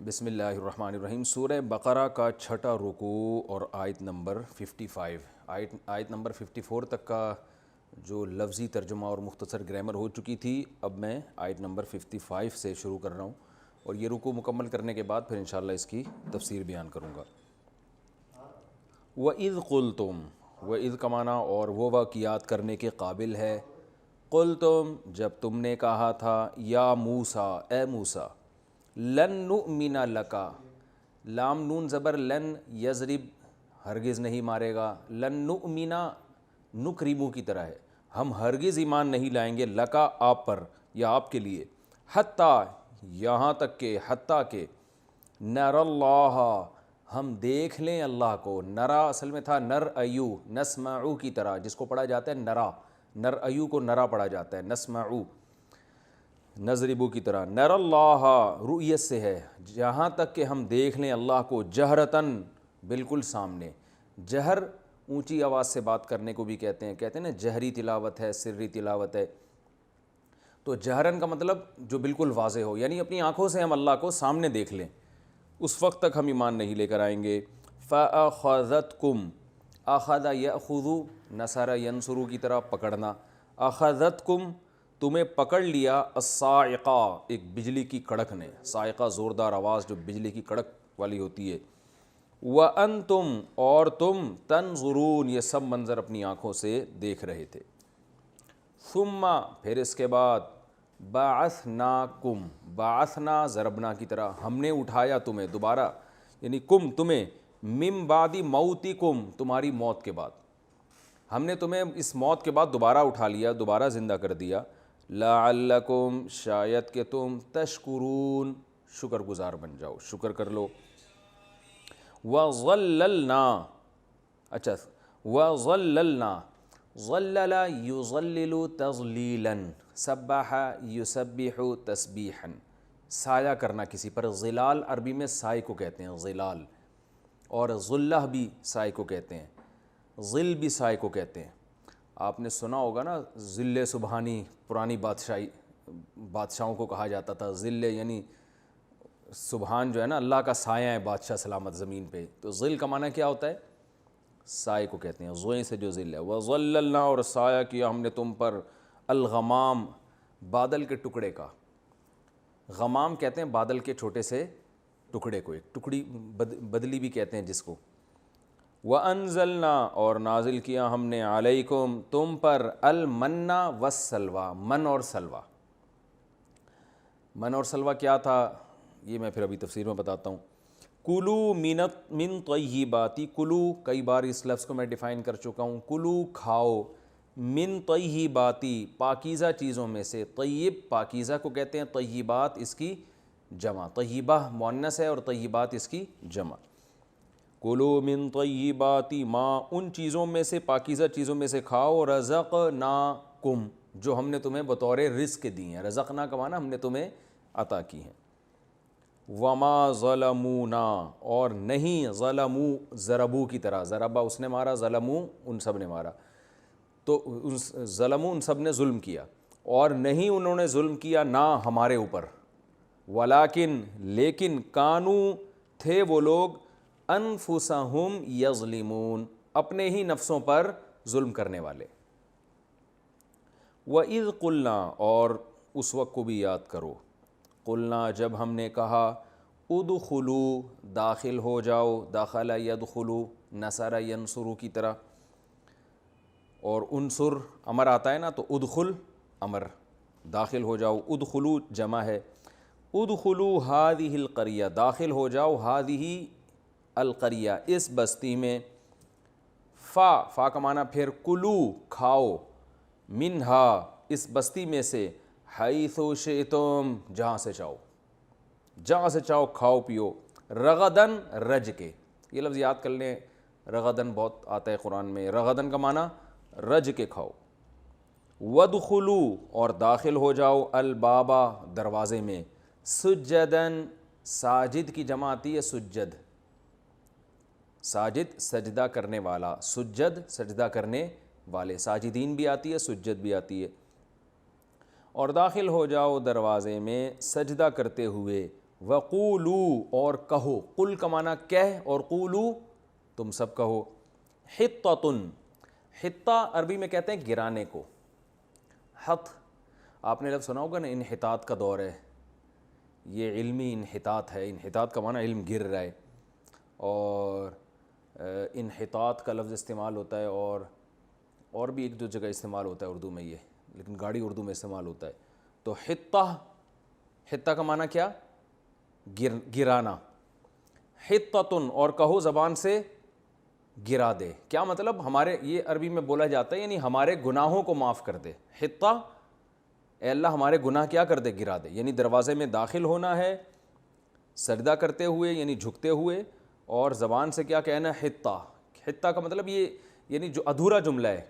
بسم اللہ الرحمن الرحیم۔ سورہ بقرہ کا چھٹا رکوع اور آیت نمبر 55، آیت نمبر 54 تک کا جو لفظی ترجمہ اور مختصر گرامر ہو چکی تھی، اب میں آیت نمبر 55 سے شروع کر رہا ہوں، اور یہ رکوع مکمل کرنے کے بعد پھر انشاءاللہ اس کی تفسیر بیان کروں گا۔ وَإِذْ قُلْتُمْ، وَإِذْ کا معنی اور وہ واقعات کرنے کے قابل ہے۔ قُلْتُم، جب تم نے کہا تھا، یا موسیٰ، اے موسیٰ، لن نؤمن لکا، لام نون زبر لن، یضرب ہرگز نہیں مارے گا، لن نؤمن نکرمو کی طرح ہے، ہم ہرگز ایمان نہیں لائیں گے لکا آپ پر یا آپ کے لیے، حتیٰ یہاں تک کہ، حتیٰ کہ نر اللہ، ہم دیکھ لیں اللہ کو۔ نرا اصل میں تھا نر ایو، نسمعو کی طرح، جس کو پڑھا جاتا ہے نرا، نر ایو کو نرا پڑھا جاتا ہے، نسمعو نضربو کی طرح۔ نر اللہ رؤیت سے ہے، جہاں تک کہ ہم دیکھ لیں اللہ کو، جہرتاً بالکل سامنے۔ جہر اونچی آواز سے بات کرنے کو بھی کہتے ہیں نا، جہری تلاوت ہے، سری تلاوت ہے۔ تو جہرن کا مطلب جو بالکل واضح ہو، یعنی اپنی آنکھوں سے ہم اللہ کو سامنے دیکھ لیں، اس وقت تک ہم ایمان نہیں لے کر آئیں گے۔ فَأَخَذَتْكُمْ، أَخَذَ يَأْخُذُ نَصَرَ يَنصُرُ کی طرح پکڑنا، أَخَذَتْكُمْ تمہیں پکڑ لیا، الصاعقہ ایک بجلی کی کڑک نے، صاعقہ زوردار آواز جو بجلی کی کڑک والی ہوتی ہے، وَأَنْتُمْ اور تم، تنظرون یہ سب منظر اپنی آنکھوں سے دیکھ رہے تھے۔ ثم پھر اس کے بعد، بعثناکم، بعثنا ضربنا کی طرح، ہم نے اٹھایا تمہیں دوبارہ، یعنی کم تمہیں، من بعد موتکم تمہاری موت کے بعد، ہم نے تمہیں اس موت کے بعد دوبارہ اٹھا لیا، دوبارہ زندہ کر دیا، لعلکم شاید کہ تم، تشکرون شکر گزار بن جاؤ، شکر کر لو۔ وَظَلَّلْنَا، اچھا، وَظَلَّلْنَا، ظَلَّلَ يُظَلِّلُ تَظْلِيلًا، سَبَّحَ يُسَبِّحُ تسبیحًا، سایہ کرنا کسی پر، ظلال عربی میں سائے کو کہتے ہیں، ظلال، اور ظلہ بھی سائے کو کہتے ہیں، ظل بھی سائے کو کہتے ہیں۔ آپ نے سنا ہوگا نا، ظل سبحانی، پرانی بادشاہوں کو کہا جاتا تھا، ظل یعنی سبحان جو ہے نا اللہ کا سایہ ہے بادشاہ سلامت زمین پہ، تو ظل کا معنی کیا ہوتا ہے؟ سائے کو کہتے ہیں، زوئیں سے جو ظل ہے۔ وَظَلَّلْنَا اور سایہ کیا ہم نے تم پر، الغمام بادل کے ٹکڑے کا، غمام کہتے ہیں بادل کے چھوٹے سے ٹکڑے کو، ایک ٹکڑی بدلی بھی کہتے ہیں جس کو۔ وَأَنزَلْنَا اور نازل کیا ہم نے، عَلَيْكُمْ تم پر، المن والسلوى، من اور سلوہ۔ من اور سلوہ کیا تھا یہ میں پھر ابھی تفسیر میں بتاتا ہوں۔ کلو من طیباتی، کلو کئی بار اس لفظ کو میں ڈیفائن کر چکا ہوں، کلو کھاؤ، من طیباتی پاکیزہ چیزوں میں سے، طیب پاکیزہ کو کہتے ہیں، طیبات اس کی جمع، طیبہ مؤنث ہے اور طیبات اس کی جمع۔ کلو من طیبات ما، ان چیزوں میں سے، پاکیزہ چیزوں میں سے کھاؤ، رزقناکم جو ہم نے تمہیں بطور رزق دی ہیں، رزقنا کا معنی ہم نے تمہیں عطا کی ہیں۔ وما ظلمونا اور نہیں، ظلمو ضربو کی طرح، ضربا اس نے مارا، ظلمو ان سب نے مارا، تو ظلمو ان سب نے ظلم کیا، اور نہیں انہوں نے ظلم کیا نہ ہمارے اوپر، ولیکن لیکن، کانو تھے وہ لوگ، انفسہم یظلمون اپنے ہی نفسوں پر ظلم کرنے والے۔ وَإِذْ قُلْنَا اور اس وقت کو بھی یاد کرو، قلنا جب ہم نے کہا، ادخلوا داخل ہو جاؤ، دخل یدخلو نصر ینصرو کی طرح، اور انصر امر آتا ہے نا، تو ادخل امر، داخل ہو جاؤ، ادخلو جمع ہے، ادخلوا هذه القریہ داخل ہو جاؤ، هذه القریہ اس بستی میں، فا کا معنی پھر کلو کھاؤ، منہا اس بستی میں سے، حیث شئتم جہاں سے چاہو، جہاں سے چاہو کھاؤ پیو، رغدن رج کے، یہ لفظ یاد کر لیں، رغدن بہت آتا ہے قرآن میں، رغدن کا معنی رج کے کھاؤ۔ وادخلوا اور داخل ہو جاؤ، البابا دروازے میں، سجدن ساجد کی جمع آتی ہے سجد، ساجد سجدہ کرنے والا، سجد سجدہ کرنے والے، ساجدین بھی آتی ہے، سجد بھی آتی ہے۔ اور داخل ہو جاؤ دروازے میں، سجدہ کرتے ہوئے، وقولو اور کہو، قل کا معنی کہہ اور قولو تم سب کہو، حطۃ، حطہ عربی میں کہتے ہیں گرانے کو، حط آپ نے لفظ سنا ہوگا نا، انحطاط کا دور ہے، یہ علمی انحطاط ہے، انحطاط کا معنی علم گر رہا ہے، اور انحطاط کا لفظ استعمال ہوتا ہے اور بھی ایک دو جگہ استعمال ہوتا ہے اردو میں یہ، لیکن گاڑی اردو میں استعمال ہوتا ہے۔ تو حطہ، حطہ کا معنی کیا؟ گرانا، حطۃ اور کہو زبان سے گرا دے، کیا مطلب؟ ہمارے یہ عربی میں بولا جاتا ہے یعنی ہمارے گناہوں کو معاف کر دے، حطہ اے اللہ ہمارے گناہ کیا کر دے؟ گرا دے، یعنی دروازے میں داخل ہونا ہے سجدہ کرتے ہوئے یعنی جھکتے ہوئے، اور زبان سے کیا کہنا ہے؟ حطہ، حطہ کا مطلب یہ یعنی جو ادھورا جملہ ہے،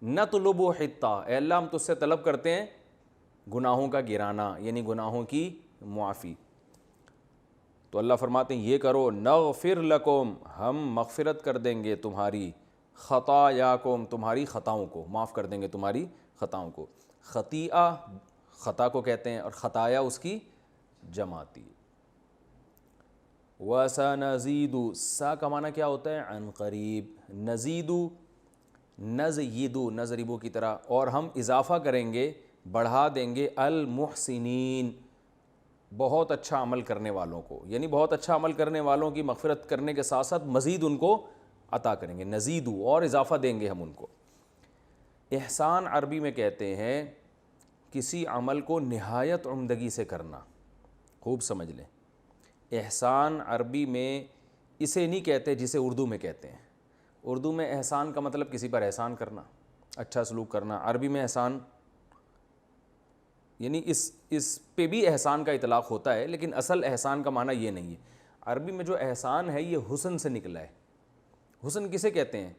نطلب حطہ، اے اللہ ہم تجھ سے طلب کرتے ہیں گناہوں کا گرانا یعنی گناہوں کی معافی۔ تو اللہ فرماتے ہیں یہ کرو، نغفر لکم ہم مغفرت کر دیں گے تمہاری، خطایاکم تمہاری خطاؤں کو، معاف کر دیں گے تمہاری خطاؤں کو۔ خطیئہ خطا کو کہتے ہیں، اور خطایا اس کی جماتی۔ وَسَنَزِيدُ، سا کا معنی کیا ہوتا ہے؟ عن قریب، نزیدو نزیدو نضربو کی طرح، اور ہم اضافہ کریں گے، بڑھا دیں گے، المحسنین بہت اچھا عمل کرنے والوں کو، یعنی بہت اچھا عمل کرنے والوں کی مغفرت کرنے کے ساتھ ساتھ مزید ان کو عطا کریں گے، نزیدو اور اضافہ دیں گے ہم ان کو۔ احسان عربی میں کہتے ہیں کسی عمل کو نہایت عمدگی سے کرنا، خوب سمجھ لیں، احسان عربی میں اسے نہیں کہتے جسے اردو میں کہتے ہیں۔ اردو میں احسان کا مطلب کسی پر احسان کرنا، اچھا سلوک کرنا، عربی میں احسان یعنی اس پہ بھی احسان کا اطلاق ہوتا ہے، لیکن اصل احسان کا معنی یہ نہیں ہے۔ عربی میں جو احسان ہے یہ حسن سے نکلا ہے۔ حسن کسے کہتے ہیں؟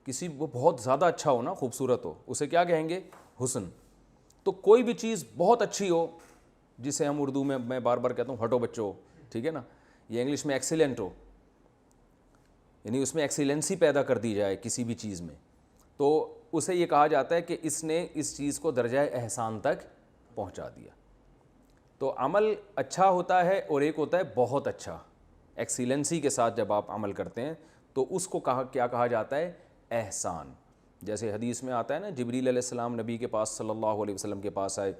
کسی وہ بہت زیادہ اچھا ہو نا، خوبصورت ہو، اسے کیا کہیں گے؟ حسن۔ تو کوئی بھی چیز بہت اچھی ہو، جسے ہم اردو میں بار بار کہتا ہوں ہٹو بچو، ٹھیک ہے نا، یہ انگلش میں ایکسیلنٹ ہو، یعنی اس میں ایکسیلنسی پیدا کر دی جائے کسی بھی چیز میں، تو اسے یہ کہا جاتا ہے کہ اس نے اس چیز کو درجہ احسان تک پہنچا دیا۔ تو عمل اچھا ہوتا ہے اور ایک ہوتا ہے بہت اچھا، ایکسیلنسی کے ساتھ جب آپ عمل کرتے ہیں تو اس کو کیا کہا جاتا ہے؟ احسان۔ جیسے حدیث میں آتا ہے نا، جبریل علیہ السلام نبی کے پاس صلی اللہ علیہ وسلم کے پاس آئے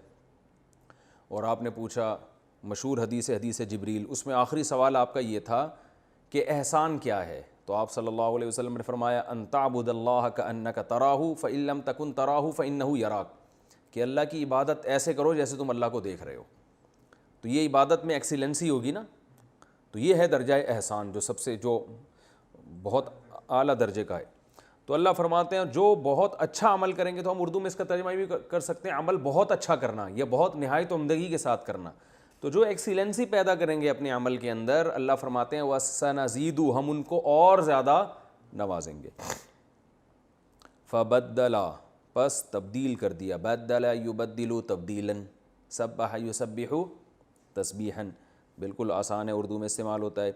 اور آپ نے پوچھا، مشہور حدیث جبریل، اس میں آخری سوال آپ کا یہ تھا کہ احسان کیا ہے؟ تو آپ صلی اللہ علیہ وسلم نے فرمایا ان تعبد اللہ کأنک تراہ فإن لم تکن تراہ فإنہ یراک، کہ اللہ کی عبادت ایسے کرو جیسے تم اللہ کو دیکھ رہے ہو۔ تو یہ عبادت میں ایکسیلنسی ہوگی نا، تو یہ ہے درجہ احسان، جو سب سے جو بہت اعلیٰ درجے کا ہے۔ تو اللہ فرماتے ہیں جو بہت اچھا عمل کریں گے، تو ہم اردو میں اس کا ترجمہ بھی کر سکتے ہیں عمل بہت اچھا کرنا یا بہت نہایت عمدگی کے ساتھ کرنا۔ تو جو ایکسیلنسی پیدا کریں گے اپنے عمل کے اندر، اللہ فرماتے ہیں وَسَنَزِيدُ ہم ان کو اور زیادہ نوازیں گے۔ فَبَدَّلَ پس تبدیل کر دیا، بَدَّلَ يُبَدِّلُ تبدیلاً، سَبَّحَ يُسَبِّحُ تسبیحاً، بالکل آسان ہے، اردو میں استعمال ہوتا ہے۔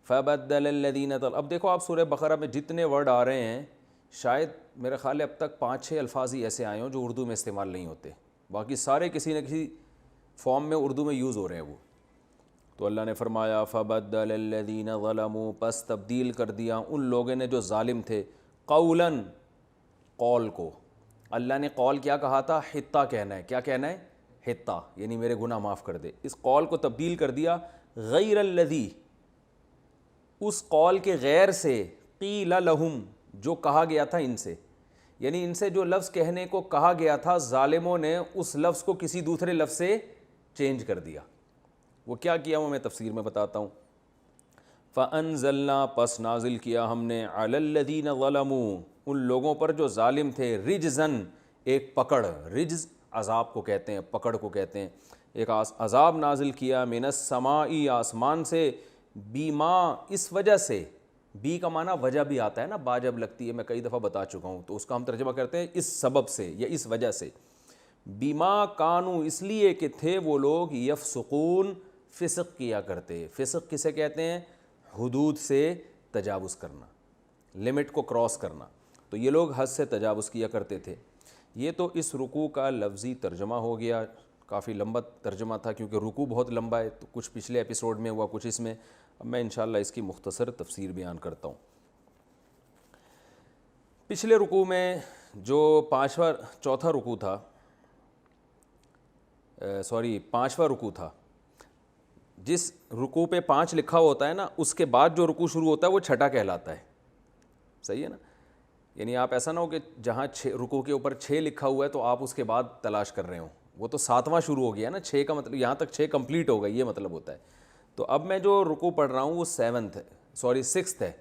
فَبَدَّلَ الَّذِينَ اب دیکھو آپ سورہ بقرہ میں جتنے ورڈ آ رہے ہیں، شاید میرے خیال ہے اب تک 5-6 الفاظ ہی ایسے آئے ہوں جو اردو میں استعمال نہیں ہوتے، باقی سارے کسی نہ کسی فارم میں اردو میں یوز ہو رہے ہیں وہ۔ تو اللہ نے فرمایا فَبَدَّلَ الَّذِينَ ظَلَمُوا پس تبدیل کر دیا ان لوگوں نے جو ظالم تھے، قولاً قول کو۔ اللہ نے قول کیا کہا تھا؟ حطہ کہنا ہے، کیا کہنا ہے؟ حطہ، یعنی میرے گناہ معاف کر دے۔ اس قول کو تبدیل کر دیا غیر الذی، اس قول کے غیر سے، قیل لہم جو کہا گیا تھا ان سے، یعنی ان سے جو لفظ کہنے کو کہا گیا تھا ظالموں نے اس لفظ کو کسی دوسرے لفظ سے چینج کر دیا۔ وہ کیا کیا وہ میں تفسیر میں بتاتا ہوں۔ فَأَنزَلْنَا پس نازل کیا ہم نے عَلَى الَّذِينَ ظَلَمُوا ان لوگوں پر جو ظالم تھے، رجزن ایک پکڑ، رجز عذاب کو کہتے ہیں، پکڑ کو کہتے ہیں، ایک عذاب نازل کیا من السماء آسمان سے، بیما اس وجہ سے، بی کا معنی وجہ بھی آتا ہے نا، با جب لگتی ہے، میں کئی دفعہ بتا چکا ہوں، تو اس کا ہم ترجمہ کرتے ہیں اس سبب سے یا اس وجہ سے، بیما کانو اس لیے کہ تھے وہ لوگ، یفسقون فسق کیا کرتے۔ فسق کسے کہتے ہیں؟ حدود سے تجاوز کرنا، لمٹ کو کراس کرنا، تو یہ لوگ حد سے تجاوز کیا کرتے تھے۔ یہ تو اس رکوع کا لفظی ترجمہ ہو گیا، کافی لمبا ترجمہ تھا کیونکہ رکوع بہت لمبا ہے، تو کچھ پچھلے ایپیسوڈ میں ہوا، کچھ اس میں. اب میں انشاءاللہ اس کی مختصر تفسیر بیان کرتا ہوں. پچھلے رکوع میں جو چوتھا رکوع تھا، پانچواں رکوع تھا، جس رکوع پہ 5 لکھا ہوتا ہے نا، اس کے بعد جو رکوع شروع ہوتا ہے وہ چھٹا کہلاتا ہے. صحیح ہے نا؟ یعنی آپ ایسا نہ ہو کہ جہاں رکوع کے اوپر 6 لکھا ہوا ہے تو آپ اس کے بعد تلاش کر رہے ہوں، وہ تو 7واں شروع ہو گیا نا. 6 کا مطلب یہاں تک 6 کمپلیٹ ہو گئی، یہ مطلب ہوتا ہے. تو اب میں جو رکوع پڑھ رہا ہوں وہ 6 ہے،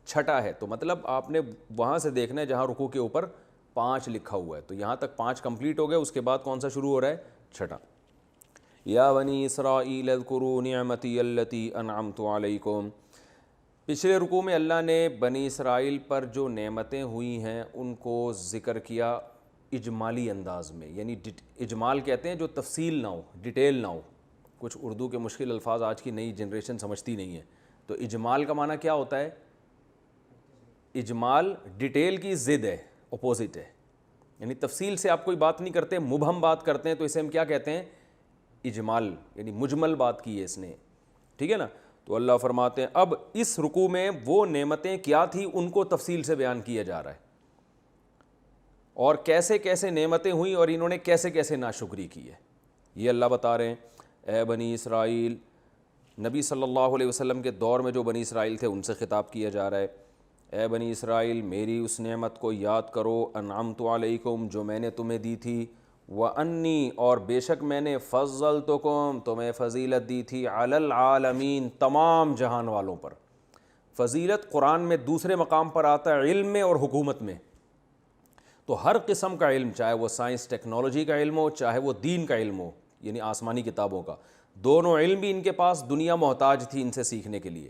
چھٹا ہے. تو مطلب آپ نے وہاں سے دیکھنا ہے جہاں رکوع کے اوپر 5 لکھا ہوا ہے، تو یہاں تک 5 کمپلیٹ ہو گئے. اس کے بعد کون سا شروع ہو رہا ہے؟ چھٹا. یا بنی اسرائیل اذکروا نعمتی التی انعمت علیکم. پچھلے رکوع میں اللہ نے بنی اسرائیل پر جو نعمتیں ہوئی ہیں ان کو ذکر کیا اجمالی انداز میں، یعنی اجمال کہتے ہیں جو تفصیل نہ ہو، ڈیٹیل نہ ہو. کچھ اردو کے مشکل الفاظ آج کی نئی جنریشن سمجھتی نہیں ہے. تو اجمال کا معنی کیا ہوتا ہے؟ اجمال ڈیٹیل کی ضد ہے، اپوزٹ ہے. یعنی تفصیل سے آپ کوئی بات نہیں کرتے، مبہم بات کرتے ہیں، تو اسے ہم کیا کہتے ہیں؟ اجمال. یعنی مجمل بات کی ہے اس نے. ٹھیک ہے نا؟ تو اللہ فرماتے ہیں اب اس رکوع میں وہ نعمتیں کیا تھی ان کو تفصیل سے بیان کیا جا رہا ہے، اور کیسے کیسے نعمتیں ہوئیں اور انہوں نے کیسے کیسے ناشکری کی ہے، یہ اللہ بتا رہے ہیں. اے بنی اسرائیل، نبی صلی اللہ علیہ وسلم کے دور میں جو بنی اسرائیل تھے ان سے خطاب کیا جا رہا ہے. اے بنی اسرائیل، میری اس نعمت کو یاد کرو، انعمت علیکم، جو میں نے تمہیں دی تھی، وَأَنِّي، اور بے شک میں نے فضلتکم، تمہیں فضیلت دی تھی، علی العالمین، تمام جہان والوں پر. فضیلت قرآن میں دوسرے مقام پر آتا ہے علم میں اور حکومت میں. تو ہر قسم کا علم، چاہے وہ سائنس ٹیکنالوجی کا علم ہو، چاہے وہ دین کا علم ہو، یعنی آسمانی کتابوں کا، دونوں علم بھی ان کے پاس، دنیا محتاج تھی ان سے سیکھنے کے لیے.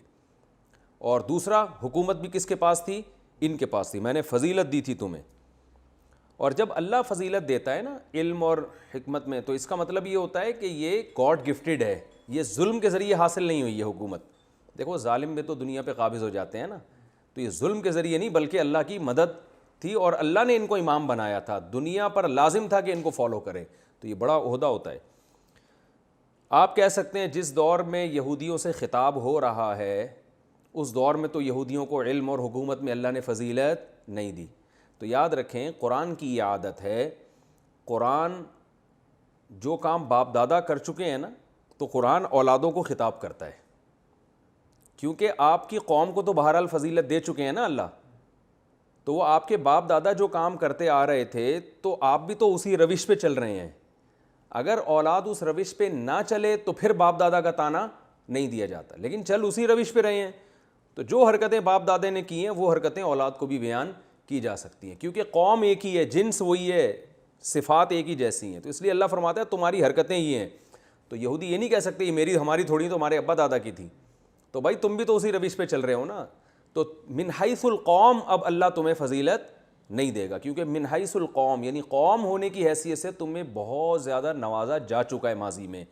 اور دوسرا حکومت بھی کس کے پاس تھی؟ ان کے پاس تھی. میں نے فضیلت دی تھی تمہیں. اور جب اللہ فضیلت دیتا ہے نا علم اور حکمت میں، تو اس کا مطلب یہ ہوتا ہے کہ یہ گاڈ گفٹڈ ہے، یہ ظلم کے ذریعے حاصل نہیں ہوئی یہ حکومت. دیکھو ظالم بھی تو دنیا پہ قابض ہو جاتے ہیں نا، تو یہ ظلم کے ذریعے نہیں بلکہ اللہ کی مدد تھی، اور اللہ نے ان کو امام بنایا تھا، دنیا پر لازم تھا کہ ان کو فالو کریں. تو یہ بڑا عہدہ ہوتا ہے. آپ کہہ سکتے ہیں جس دور میں یہودیوں سے خطاب ہو رہا ہے اس دور میں تو یہودیوں کو علم اور حکومت میں اللہ نے فضیلت نہیں دی. تو یاد رکھیں قرآن کی یہ عادت ہے، قرآن جو کام باپ دادا کر چکے ہیں نا، تو قرآن اولادوں کو خطاب کرتا ہے، کیونکہ آپ کی قوم کو تو بہرحال فضیلت دے چکے ہیں نا اللہ، تو وہ آپ کے باپ دادا جو کام کرتے آ رہے تھے تو آپ بھی تو اسی روش پہ چل رہے ہیں. اگر اولاد اس روش پہ نہ چلے تو پھر باپ دادا کا تانا نہیں دیا جاتا، لیکن چل اسی روش پہ رہے ہیں، تو جو حرکتیں باپ دادے نے کی ہیں وہ حرکتیں اولاد کو بھی بیان کی جا سکتی ہیں، کیونکہ قوم ایک ہی ہے، جنس وہی ہے، صفات ایک ہی جیسی ہیں. تو اس لیے اللہ فرماتا ہے تمہاری حرکتیں یہ ہیں. تو یہودی یہ نہیں کہہ سکتے یہ میری ہماری تھوڑی تو ہمارے ابا دادا کی تھی، تو بھائی تم بھی تو اسی روش پہ چل رہے ہو نا. تو من حیث القوم اب اللہ تمہیں فضیلت نہیں دے گا، کیونکہ من حیث القوم یعنی قوم ہونے کی حیثیت سے تمہیں بہت زیادہ نوازا جا چکا ہے ماضی میں،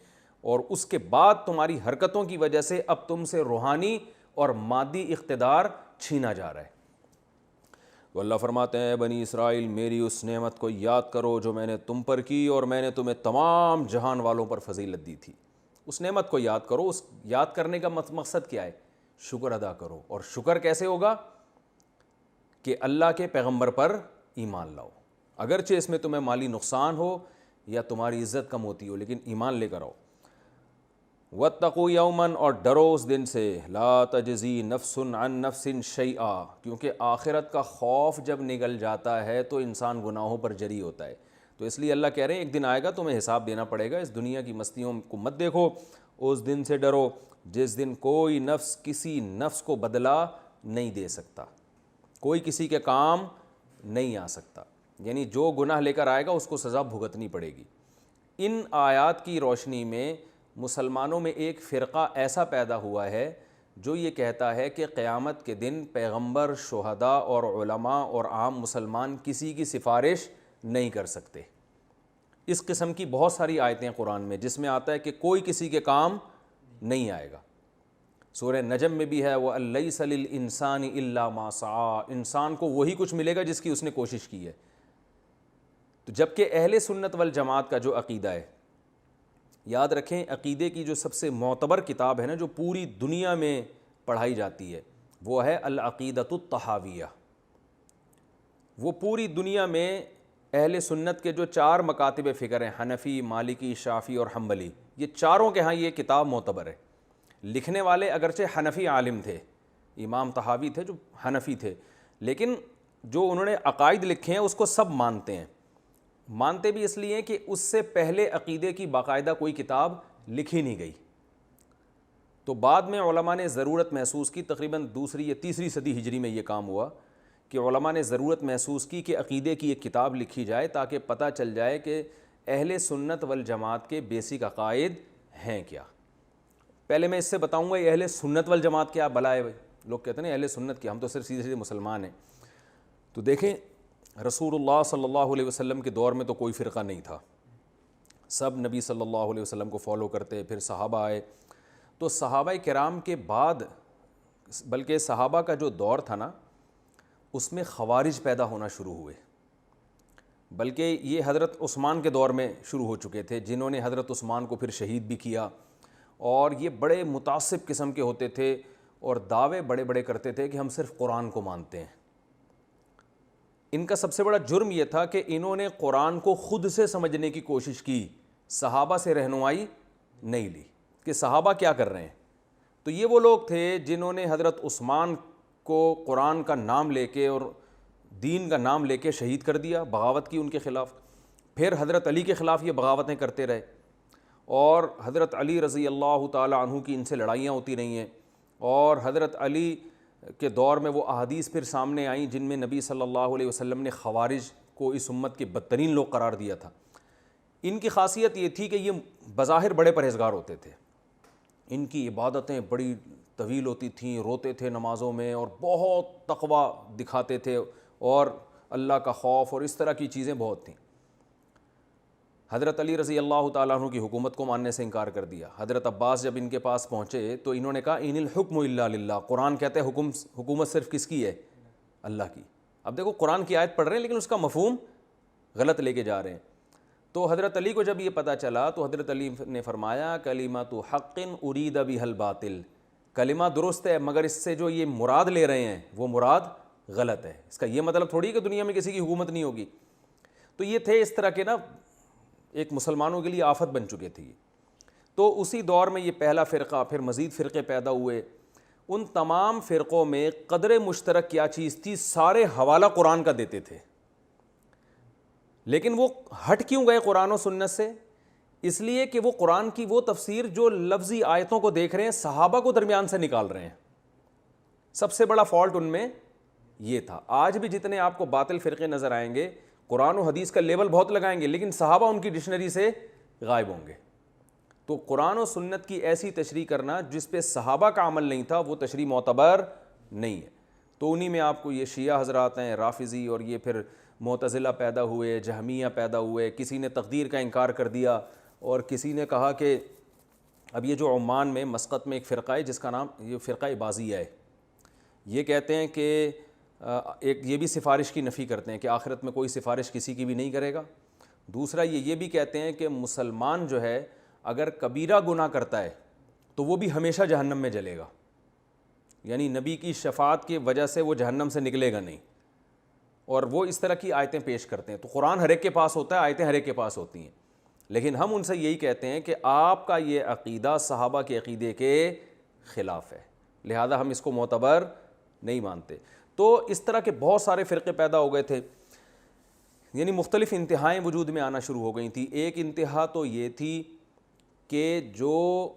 اور اس کے بعد تمہاری حرکتوں کی وجہ سے اب تم سے روحانی اور مادی اقتدار چھینا جا رہا ہے. تو اللہ فرماتے ہیں بنی اسرائیل، میری اس نعمت کو یاد کرو جو میں نے تم پر کی، اور میں نے تمہیں تمام جہان والوں پر فضیلت دی تھی. اس نعمت کو یاد کرو. اس یاد کرنے کا مقصد کیا ہے؟ شکر ادا کرو. اور شکر کیسے ہوگا؟ کہ اللہ کے پیغمبر پر ایمان لاؤ، اگرچہ اس میں تمہیں مالی نقصان ہو یا تمہاری عزت کم ہوتی ہو، لیکن ایمان لے کر آؤ. وَاتَّقُوا يَوْمًا، اور ڈرو اس دن سے، لَا تَجْزِي نَفْسٌ عَن نَفْسٍ شَيْئًا، کیونکہ آخرت کا خوف جب نگل جاتا ہے تو انسان گناہوں پر جری ہوتا ہے. تو اس لیے اللہ کہہ رہے ہیں ایک دن آئے گا تمہیں حساب دینا پڑے گا. اس دنیا کی مستیوں کو مت دیکھو، اس دن سے ڈرو جس دن کوئی نفس کسی نفس کو بدلہ نہیں دے سکتا، کوئی کسی کے کام نہیں آ سکتا. یعنی جو گناہ لے کر آئے گا اس کو سزا بھگتنی پڑے گی. ان آیات کی روشنی میں مسلمانوں میں ایک فرقہ ایسا پیدا ہوا ہے جو یہ کہتا ہے کہ قیامت کے دن پیغمبر، شہداء اور علماء اور عام مسلمان کسی کی سفارش نہیں کر سکتے. اس قسم کی بہت ساری آیتیں قرآن میں جس میں آتا ہے کہ کوئی کسی کے کام نہیں آئے گا. سورہ نجم میں بھی ہے وَأَلَّيْسَ لِلْإِنسَانِ إِلَّا مَا سَعَىٰ، انسان کو وہی کچھ ملے گا جس کی اس نے کوشش کی ہے. تو جبکہ اہل سنت والجماعت کا جو عقیدہ ہے یاد رکھیں عقیدے کی جو سب سے معتبر کتاب ہے نا جو پوری دنیا میں پڑھائی جاتی ہے وہ ہے العقیدۃ الطحاویہ. وہ پوری دنیا میں اہل سنت کے جو 4 مکاتب فکر ہیں حنفی، مالکی، شافعی اور حنبلی، یہ چاروں کے ہاں یہ کتاب معتبر ہے. لکھنے والے اگرچہ حنفی عالم تھے، امام طحاوی تھے جو حنفی تھے، لیکن جو انہوں نے عقائد لکھے ہیں اس کو سب مانتے ہیں. مانتے بھی اس لیے کہ اس سے پہلے عقیدے کی باقاعدہ کوئی کتاب لکھی نہیں گئی. تو بعد میں علماء نے ضرورت محسوس کی، تقریباً 2 یا 3 صدی ہجری میں یہ کام ہوا کہ علماء نے ضرورت محسوس کی کہ عقیدے کی ایک کتاب لکھی جائے تاکہ پتہ چل جائے کہ اہل سنت والجماعت کے بیسک عقائد ہیں کیا. پہلے میں اس سے بتاؤں گا یہ اہل سنت والجماعت کیا بلا ہے. بھائی لوگ کہتے ہیں اہل سنت کی، ہم تو صرف سیدھے سیدھے مسلمان ہیں. تو دیکھیں رسول اللہ صلی اللہ علیہ وسلم کے دور میں تو کوئی فرقہ نہیں تھا، سب نبی صلی اللہ علیہ وسلم کو فالو کرتے. پھر صحابہ آئے تو صحابہ کرام کے بعد، بلکہ صحابہ کا جو دور تھا نا اس میں خوارج پیدا ہونا شروع ہوئے. بلکہ یہ حضرت عثمان کے دور میں شروع ہو چکے تھے، جنہوں نے حضرت عثمان کو پھر شہید بھی کیا. اور یہ بڑے متعصب قسم کے ہوتے تھے اور دعوے بڑے بڑے کرتے تھے کہ ہم صرف قرآن کو مانتے ہیں. ان کا سب سے بڑا جرم یہ تھا کہ انہوں نے قرآن کو خود سے سمجھنے کی کوشش کی، صحابہ سے رہنمائی نہیں لی کہ صحابہ کیا کر رہے ہیں. تو یہ وہ لوگ تھے جنہوں نے حضرت عثمان کو قرآن کا نام لے کے اور دین کا نام لے کے شہید کر دیا، بغاوت کی ان کے خلاف. پھر حضرت علی کے خلاف یہ بغاوتیں کرتے رہے اور حضرت علی رضی اللہ تعالی عنہ کی ان سے لڑائیاں ہوتی رہی ہیں. اور حضرت علی کے دور میں وہ احادیث پھر سامنے آئیں جن میں نبی صلی اللہ علیہ وسلم نے خوارج کو اس امت کے بدترین لوگ قرار دیا تھا. ان کی خاصیت یہ تھی کہ یہ بظاہر بڑے پرہیزگار ہوتے تھے، ان کی عبادتیں بڑی طویل ہوتی تھیں، روتے تھے نمازوں میں اور بہت تقوی دکھاتے تھے اور اللہ کا خوف اور اس طرح کی چیزیں بہت تھیں. حضرت علی رضی اللہ تعالیٰ عنہ کی حکومت کو ماننے سے انکار کر دیا. حضرت عباس جب ان کے پاس پہنچے تو انہوں نے کہا ان الحکم الا للہ، قرآن کہتے ہیں حکومت صرف کس کی ہے؟ اللہ کی. اب دیکھو قرآن کی آیت پڑھ رہے ہیں لیکن اس کا مفہوم غلط لے کے جا رہے ہیں. تو حضرت علی کو جب یہ پتہ چلا تو حضرت علی نے فرمایا کلمۃ حق ارید بها الباطل، کلمہ درست ہے مگر اس سے جو یہ مراد لے رہے ہیں وہ مراد غلط ہے. اس کا یہ مطلب تھوڑی کہ دنیا میں کسی کی حکومت نہیں ہوگی. تو یہ تھے اس طرح کے نا ایک مسلمانوں کے لیے آفت بن چکے تھے. تو اسی دور میں یہ پہلا فرقہ، پھر مزید فرقے پیدا ہوئے. ان تمام فرقوں میں قدر مشترک کیا چیز تھی؟ سارے حوالہ قرآن کا دیتے تھے. لیکن وہ ہٹ کیوں گئے قرآن و سنت سے؟ اس لیے کہ وہ قرآن کی وہ تفسیر جو لفظی آیتوں کو دیکھ رہے ہیں صحابہ کو درمیان سے نکال رہے ہیں. سب سے بڑا فالٹ ان میں یہ تھا. آج بھی جتنے آپ کو باطل فرقے نظر آئیں گے قرآن و حدیث کا لیبل بہت لگائیں گے لیکن صحابہ ان کی ڈکشنری سے غائب ہوں گے. تو قرآن و سنت کی ایسی تشریح کرنا جس پہ صحابہ کا عمل نہیں تھا وہ تشریح معتبر نہیں ہے. تو انہی میں آپ کو یہ شیعہ حضرات ہیں، رافضی، اور یہ پھر معتزلہ پیدا ہوئے، جہمیہ پیدا ہوئے. کسی نے تقدیر کا انکار کر دیا اور کسی نے کہا کہ اب یہ جو عمان میں مسقط میں ایک فرقہ ہے جس کا نام یہ فرقہ بازیہ ہے، یہ کہتے ہیں کہ ایک یہ بھی سفارش کی نفی کرتے ہیں کہ آخرت میں کوئی سفارش کسی کی بھی نہیں کرے گا. دوسرا یہ بھی کہتے ہیں کہ مسلمان جو ہے اگر کبیرہ گناہ کرتا ہے تو وہ بھی ہمیشہ جہنم میں جلے گا، یعنی نبی کی شفاعت کی وجہ سے وہ جہنم سے نکلے گا نہیں. اور وہ اس طرح کی آیتیں پیش کرتے ہیں. تو قرآن ہر ایک کے پاس ہوتا ہے، آیتیں ہر ایک کے پاس ہوتی ہیں، لیکن ہم ان سے یہی کہتے ہیں کہ آپ کا یہ عقیدہ صحابہ کے عقیدے کے خلاف ہے، لہذا ہم اس کو معتبر نہیں مانتے. تو اس طرح کے بہت سارے فرقے پیدا ہو گئے تھے، یعنی مختلف انتہائیں وجود میں آنا شروع ہو گئی تھیں. ایک انتہا تو یہ تھی کہ جو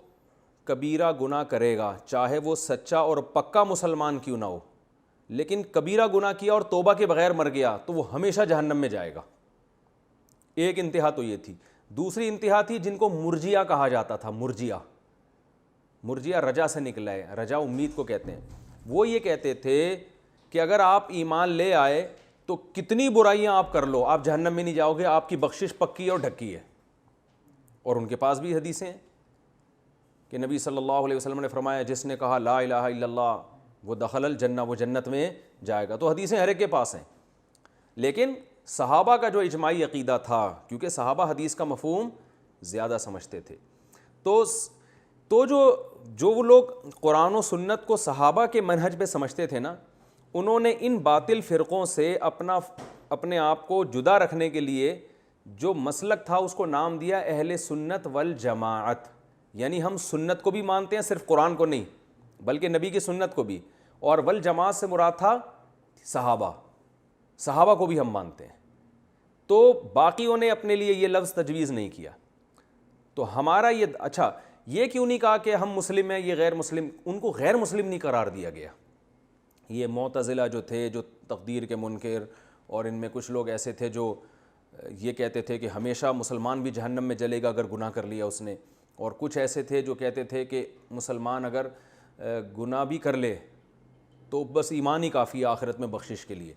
کبیرہ گناہ کرے گا چاہے وہ سچا اور پکا مسلمان کیوں نہ ہو، لیکن کبیرہ گناہ کیا اور توبہ کے بغیر مر گیا تو وہ ہمیشہ جہنم میں جائے گا. ایک انتہا تو یہ تھی. دوسری انتہا تھی جن کو مرجیہ کہا جاتا تھا. مرجیہ رجا سے نکلا ہے، رجا امید کو کہتے ہیں. وہ یہ کہتے تھے کہ اگر آپ ایمان لے آئے تو کتنی برائیاں آپ کر لو آپ جہنم میں نہیں جاؤ گے، آپ کی بخشش پکی اور ڈھکی ہے. اور ان کے پاس بھی حدیثیں ہیں کہ نبی صلی اللہ علیہ وسلم نے فرمایا جس نے کہا لا الہ الا اللہ وہ دخل الجنہ، وہ جنت میں جائے گا. تو حدیثیں ہر ایک کے پاس ہیں. لیکن صحابہ کا جو اجماعی عقیدہ تھا، کیونکہ صحابہ حدیث کا مفہوم زیادہ سمجھتے تھے، تو جو وہ لوگ قرآن و سنت کو صحابہ کے منہج پہ سمجھتے تھے نا، انہوں نے ان باطل فرقوں سے اپنے آپ کو جدا رکھنے کے لیے جو مسلک تھا اس کو نام دیا اہل سنت والجماعت. یعنی ہم سنت کو بھی مانتے ہیں، صرف قرآن کو نہیں بلکہ نبی کی سنت کو بھی، اور والجماعت سے مراد تھا صحابہ کو بھی ہم مانتے ہیں. تو باقیوں نے اپنے لیے یہ لفظ تجویز نہیں کیا. تو ہمارا یہ اچھا یہ کیوں نہیں کہا کہ ہم مسلم ہیں یہ غیر مسلم؟ ان کو غیر مسلم نہیں قرار دیا گیا. یہ معتزلہ جو تھے، جو تقدیر کے منکر، اور ان میں کچھ لوگ ایسے تھے جو یہ کہتے تھے کہ ہمیشہ مسلمان بھی جہنم میں جلے گا اگر گناہ کر لیا اس نے، اور کچھ ایسے تھے جو کہتے تھے کہ مسلمان اگر گناہ بھی کر لے تو بس ایمان ہی کافی ہے آخرت میں بخشش کے لیے.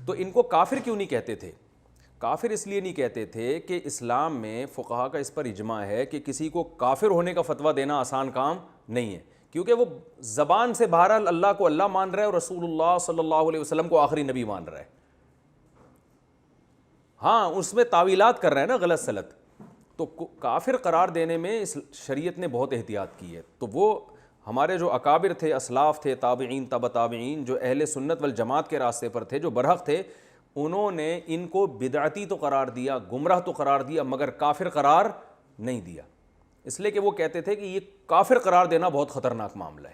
تو ان کو کافر کیوں نہیں کہتے تھے؟ کافر اس لیے نہیں کہتے تھے کہ اسلام میں فقہا کا اس پر اجماع ہے کہ کسی کو کافر ہونے کا فتویٰ دینا آسان کام نہیں ہے، کیونکہ وہ زبان سے بہرحال اللہ کو اللہ مان رہا ہے اور رسول اللہ صلی اللہ علیہ وسلم کو آخری نبی مان رہا ہے. ہاں اس میں تعویلات کر رہا ہے نا غلط سلط، تو کافر قرار دینے میں شریعت نے بہت احتیاط کی ہے. تو وہ ہمارے جو اکابر تھے، اسلاف تھے، تابعین، تبع تابعین، جو اہل سنت والجماعت کے راستے پر تھے، جو برحق تھے، انہوں نے ان کو بدعتی تو قرار دیا، گمراہ تو قرار دیا، مگر کافر قرار نہیں دیا. اس لیے کہ وہ کہتے تھے کہ یہ کافر قرار دینا بہت خطرناک معاملہ ہے.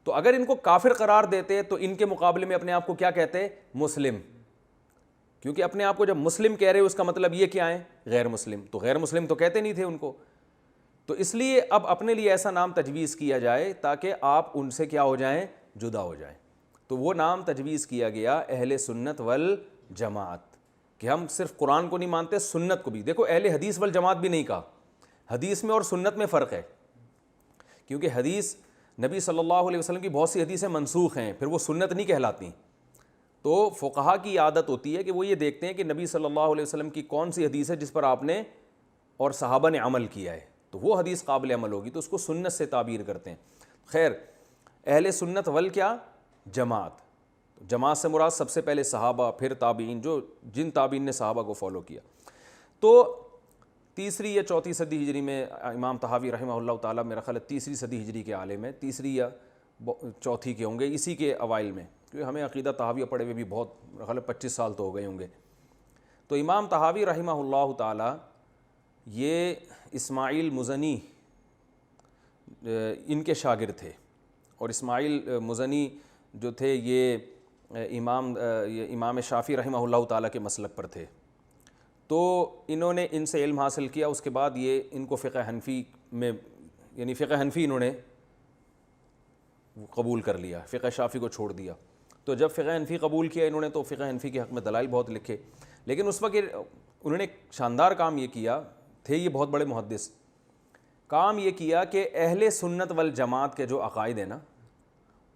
تو اگر ان کو کافر قرار دیتے تو ان کے مقابلے میں اپنے آپ کو کیا کہتے؟ مسلم. کیونکہ اپنے آپ کو جب مسلم کہہ رہے اس کا مطلب یہ کیا ہے؟ غیر مسلم. تو غیر مسلم تو کہتے نہیں تھے ان کو. تو اس لیے اب اپنے لیے ایسا نام تجویز کیا جائے تاکہ آپ ان سے کیا ہو جائیں؟ جدا ہو جائیں. تو وہ نام تجویز کیا گیا اہل سنت والجماعت، کہ ہم صرف قرآن کو نہیں مانتے، سنت کو بھی. دیکھو اہل حدیث والجماعت بھی نہیں کہا. حدیث میں اور سنت میں فرق ہے، کیونکہ حدیث نبی صلی اللہ علیہ وسلم کی بہت سی حدیثیں منسوخ ہیں، پھر وہ سنت نہیں کہلاتی. تو فقہا کی عادت ہوتی ہے کہ وہ یہ دیکھتے ہیں کہ نبی صلی اللہ علیہ وسلم کی کون سی حدیث ہے جس پر آپ نے اور صحابہ نے عمل کیا ہے، تو وہ حدیث قابل عمل ہوگی، تو اس کو سنت سے تعبیر کرتے ہیں. خیر، اہل سنت کیا؟ جماعت. جماعت سے مراد سب سے پہلے صحابہ، پھر تابعین، جن تابعین نے صحابہ کو فالو کیا. تو تیسری یا چوتھی صدی ہجری میں امام طحاوی رحمہ اللہ تعالیٰ، میرا خیال ہے تیسری صدی ہجری کے عالم ہے، تیسری یا چوتھی کے ہوں گے، اسی کے اوائل میں، کیونکہ ہمیں عقیدہ طحاویہ پڑھے ہوئے بھی بہت، میرا خیال ہے 25 سال تو ہو گئے ہوں گے. تو امام طحاوی رحمہ اللہ تعالیٰ یہ اسماعیل مزنی ان کے شاگرد تھے، اور اسماعیل مزنی جو تھے یہ امام شافعی رحمہ اللہ تعالیٰ کے مسلک پر تھے. تو انہوں نے ان سے علم حاصل کیا. اس کے بعد یہ ان کو فقہ حنفی میں، یعنی فقہ حنفی انہوں نے قبول کر لیا، فقہ شافعی کو چھوڑ دیا. تو جب فقہ حنفی قبول کیا انہوں نے تو فقہ حنفی کے حق میں دلائل بہت لکھے. لیکن اس وقت انہوں نے ایک شاندار کام یہ کیا، تھے یہ بہت بڑے محدث، کام یہ کیا کہ اہل سنت والجماعت کے جو عقائد ہیں نا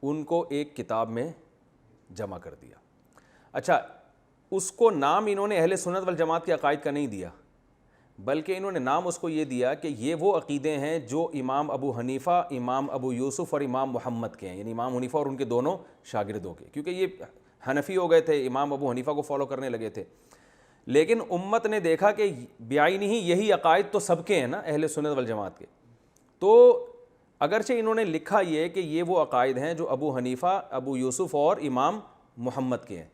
ان کو ایک کتاب میں جمع کر دیا. اچھا، اس کو نام انہوں نے اہل سنت والجماعت کے عقائد کا نہیں دیا، بلکہ انہوں نے نام اس کو یہ دیا کہ یہ وہ عقیدے ہیں جو امام ابو حنیفہ، امام ابو یوسف اور امام محمد کے ہیں، یعنی امام حنیفہ اور ان کے دونوں شاگردوں کے، کیونکہ یہ حنفی ہو گئے تھے، امام ابو حنیفہ کو فالو کرنے لگے تھے. لیکن امت نے دیکھا کہ بعینہ ہی یہی عقائد تو سب کے ہیں نا اہل سنت والجماعت کے. تو اگرچہ انہوں نے لکھا یہ کہ یہ وہ عقائد ہیں جو ابو حنیفہ، ابو یوسف اور امام محمد کے ہیں،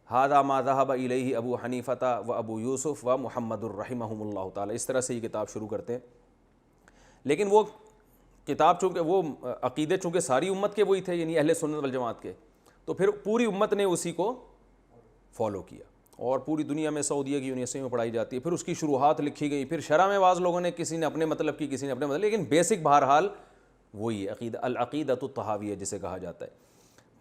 ھذا ما ذهب الیہ ابو حنیفہ و ابو یوسف و محمد رحمہم اللہ تعالیٰ، اس طرح سے یہ کتاب شروع کرتے ہیں. لیکن وہ کتاب چونکہ وہ عقیدے چونکہ ساری امت کے وہی تھے، یعنی اہل سنت والجماعت کے، تو پھر پوری امت نے اسی کو فالو کیا، اور پوری دنیا میں سعودیہ کی یونیورسٹی میں پڑھائی جاتی ہے. پھر اس کی شروحات لکھی گئی، پھر شرح میں بعض لوگوں نے کسی نے اپنے مطلب کی، کسی نے اپنے مطلب، لیکن بیسک بہرحال وہی ہے، العقیدۃ الطحاویہ جسے کہا جاتا ہے.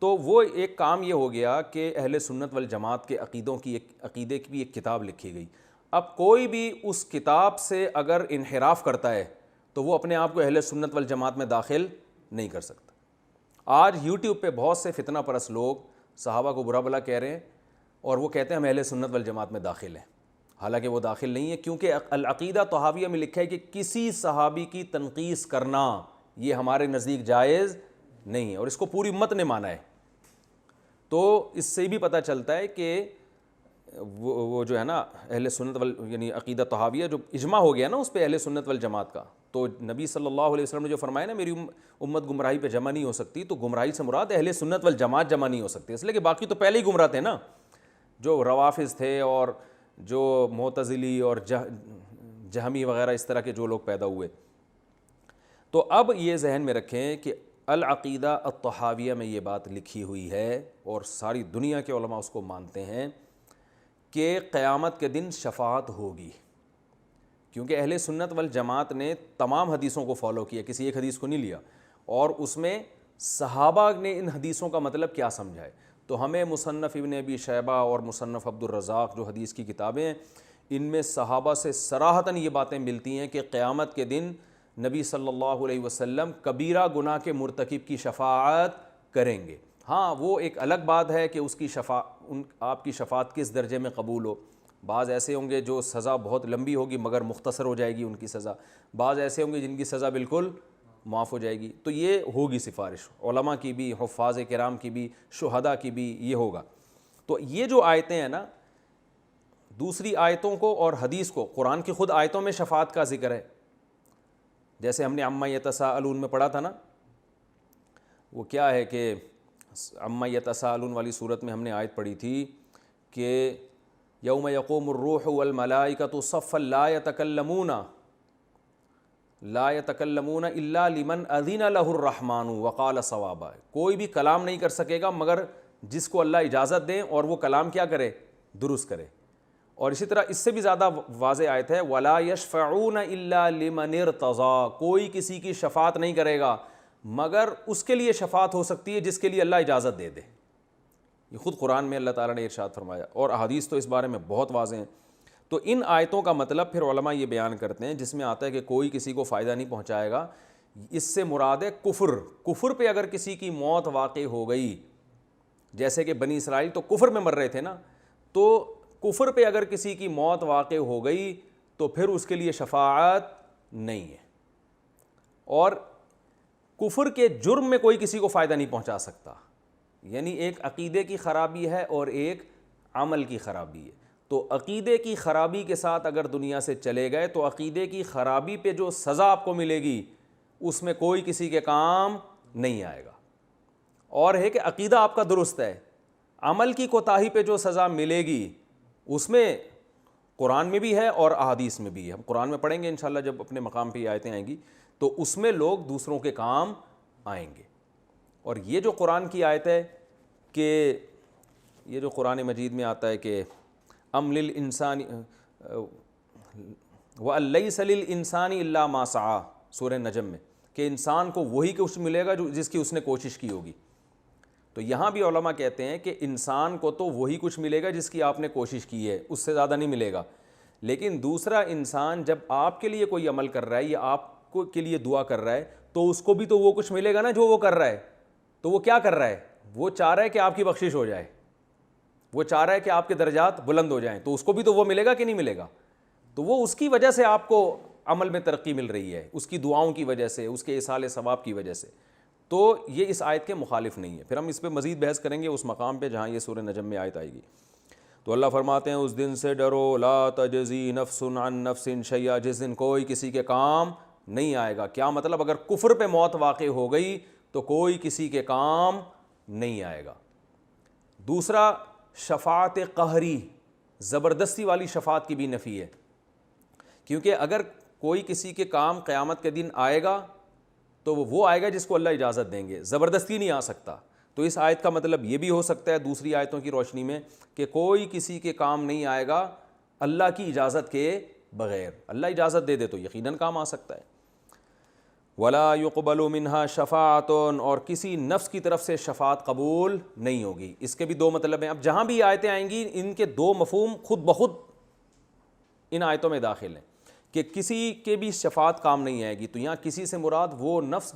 تو وہ ایک کام یہ ہو گیا کہ اہل سنت والجماعت کے عقیدوں کی عقیدے کی بھی ایک کتاب لکھی گئی. اب کوئی بھی اس کتاب سے اگر انحراف کرتا ہے تو وہ اپنے آپ کو اہل سنت والجماعت میں داخل نہیں کر سکتا. آج یوٹیوب پہ بہت سے فتنہ پرست لوگ صحابہ کو برا بھلا کہہ رہے ہیں اور وہ کہتے ہیں ہم اہل سنت والجماعت میں داخل ہیں، حالانکہ وہ داخل نہیں ہے، کیونکہ العقیدہ طحاویہ میں لکھا ہے کہ کسی صحابی کی تنقیص کرنا یہ ہمارے نزدیک جائز نہیں ہے، اور اس کو پوری امت نے مانا ہے. تو اس سے بھی پتہ چلتا ہے کہ وہ جو ہے نا اہل سنت یعنی عقیدہ طحاویہ جو اجماع ہو گیا نا اس پہ اہل سنت والجماعت کا، تو نبی صلی اللہ علیہ وسلم نے جو فرمایا نا میری امت گمراہی پہ جمع نہیں ہو سکتی، تو گمراہی سے مراد اہل سنت والجماعت جمع نہیں ہو سکتی، اس لیے کہ باقی تو پہلے ہی گمراہ تھے نا، جو روافظ تھے اور جو معتزلی اور جہمی وغیرہ اس طرح کے جو لوگ پیدا ہوئے۔ تو اب یہ ذہن میں رکھیں کہ العقیدہ الطحاویہ میں یہ بات لکھی ہوئی ہے اور ساری دنیا کے علماء اس کو مانتے ہیں کہ قیامت کے دن شفاعت ہوگی، کیونکہ اہل سنت والجماعت نے تمام حدیثوں کو فالو کیا، کسی ایک حدیث کو نہیں لیا، اور اس میں صحابہ نے ان حدیثوں کا مطلب کیا سمجھا ہے۔ تو ہمیں مصنف ابن ابی شیبہ اور مصنف عبد الرزاق جو حدیث کی کتابیں ہیں، ان میں صحابہ سے صراحتاً یہ باتیں ملتی ہیں کہ قیامت کے دن نبی صلی اللہ علیہ وسلم کبیرہ گناہ کے مرتکب کی شفاعت کریں گے۔ ہاں وہ ایک الگ بات ہے کہ اس کی آپ کی شفاعت کس درجے میں قبول ہو، بعض ایسے ہوں گے جو سزا بہت لمبی ہوگی مگر مختصر ہو جائے گی ان کی سزا، بعض ایسے ہوں گے جن کی سزا بالکل معاف ہو جائے گی، تو یہ ہوگی سفارش علماء کی بھی، حفاظ کرام کی بھی، شہداء کی بھی، یہ ہوگا۔ تو یہ جو آیتیں ہیں نا، دوسری آیتوں کو اور حدیث کو، قرآن کی خود آیتوں میں شفاعت کا ذکر ہے، جیسے ہم نے عما یتساءلون میں پڑھا تھا نا، وہ کیا ہے کہ عما یتساءلون والی صورت میں ہم نے آیت پڑھی تھی کہ یوم یقوم الروح والملائکۃ صفا لا یتکلمون الا لمن اذن له الرحمن وقال صوابا، کوئی بھی کلام نہیں کر سکے گا مگر جس کو اللہ اجازت دیں اور وہ کلام کیا کرے، درست کرے۔ اور اسی طرح اس سے بھی زیادہ واضح آیت ہے ولا یشفعون الا لمن ارتضی، کوئی کسی کی شفاعت نہیں کرے گا مگر اس کے لیے شفاعت ہو سکتی ہے جس کے لیے اللہ اجازت دے دے۔ یہ خود قرآن میں اللہ تعالیٰ نے ارشاد فرمایا، اور احادیث تو اس بارے میں بہت واضح ہیں۔ تو ان آیتوں کا مطلب پھر علماء یہ بیان کرتے ہیں جس میں آتا ہے کہ کوئی کسی کو فائدہ نہیں پہنچائے گا، اس سے مراد ہے کفر پہ اگر کسی کی موت واقع ہو گئی، جیسے کہ بنی اسرائیل تو کفر میں مر رہے تھے نا، تو کفر پہ اگر کسی کی موت واقع ہو گئی تو پھر اس کے لیے شفاعت نہیں ہے، اور کفر کے جرم میں کوئی کسی کو فائدہ نہیں پہنچا سکتا، یعنی ایک عقیدے کی خرابی ہے اور ایک عمل کی خرابی ہے۔ تو عقیدے کی خرابی کے ساتھ اگر دنیا سے چلے گئے تو عقیدے کی خرابی پہ جو سزا آپ کو ملے گی اس میں کوئی کسی کے کام نہیں آئے گا، اور ہے کہ عقیدہ آپ کا درست ہے، عمل کی کوتاہی پہ جو سزا ملے گی اس میں قرآن میں بھی ہے اور احادیث میں بھی ہے، ہم قرآن میں پڑھیں گے انشاءاللہ جب اپنے مقام پہ یہ آیتیں آئیں گی، تو اس میں لوگ دوسروں کے کام آئیں گے۔ اور یہ جو قرآن کی آیت ہے کہ یہ جو قرآن مجید میں آتا ہے کہ ام للانسان وَأَن لَيْسَ لِلْإِنسَانِ إِلَّا مَا سَعَىٰ، سورہ نجم میں، کہ انسان کو وہی کچھ ملے گا جس کی اس نے کوشش کی ہوگی۔ تو یہاں بھی علماء کہتے ہیں کہ انسان کو تو وہی کچھ ملے گا جس کی آپ نے کوشش کی ہے، اس سے زیادہ نہیں ملے گا، لیکن دوسرا انسان جب آپ کے لیے کوئی عمل کر رہا ہے یا آپ کے لیے دعا کر رہا ہے تو اس کو بھی تو وہ کچھ ملے گا نا جو وہ کر رہا ہے۔ تو وہ کیا کر رہا ہے؟ وہ چاہ رہا ہے کہ آپ کی بخشش ہو جائے، وہ چاہ رہا ہے کہ آپ کے درجات بلند ہو جائیں، تو اس کو بھی تو وہ ملے گا کہ نہیں ملے گا؟ تو وہ اس کی وجہ سے آپ کو عمل میں ترقی مل رہی ہے، اس کی دعاؤں کی وجہ سے، اس کے ایصال ثواب کی وجہ سے، تو یہ اس آیت کے مخالف نہیں ہے۔ پھر ہم اس پہ مزید بحث کریں گے اس مقام پہ جہاں یہ سورہ نجم میں آیت آئے گی۔ تو اللہ فرماتے ہیں اس دن سے ڈرو، لا تجزی نفس عن نفس شیئا، جس دن کوئی کسی کے کام نہیں آئے گا۔ کیا مطلب؟ اگر کفر پہ موت واقع ہو گئی تو کوئی کسی کے کام نہیں آئے گا۔ دوسرا، شفاعت قہری، زبردستی والی شفاعت کی بھی نفی ہے، کیونکہ اگر کوئی کسی کے کام قیامت کے دن آئے گا تو وہ آئے گا جس کو اللہ اجازت دیں گے، زبردستی نہیں آ سکتا۔ تو اس آیت کا مطلب یہ بھی ہو سکتا ہے دوسری آیتوں کی روشنی میں کہ کوئی کسی کے کام نہیں آئے گا اللہ کی اجازت کے بغیر، اللہ اجازت دے دے تو یقیناً کام آ سکتا ہے۔ وَلَا يُقْبَلُ مِنْهَا شَفَاعَةٌ، اور کسی نفس کی طرف سے شفاعت قبول نہیں ہوگی۔ اس کے بھی دو مطلب ہیں۔ اب جہاں بھی آیتیں آئیں گی ان کے دو مفہوم خود بخود ان آیتوں میں داخل ہیں کہ کسی کے بھی شفاعت کام نہیں آئے گی، تو یہاں کسی سے مراد وہ نفس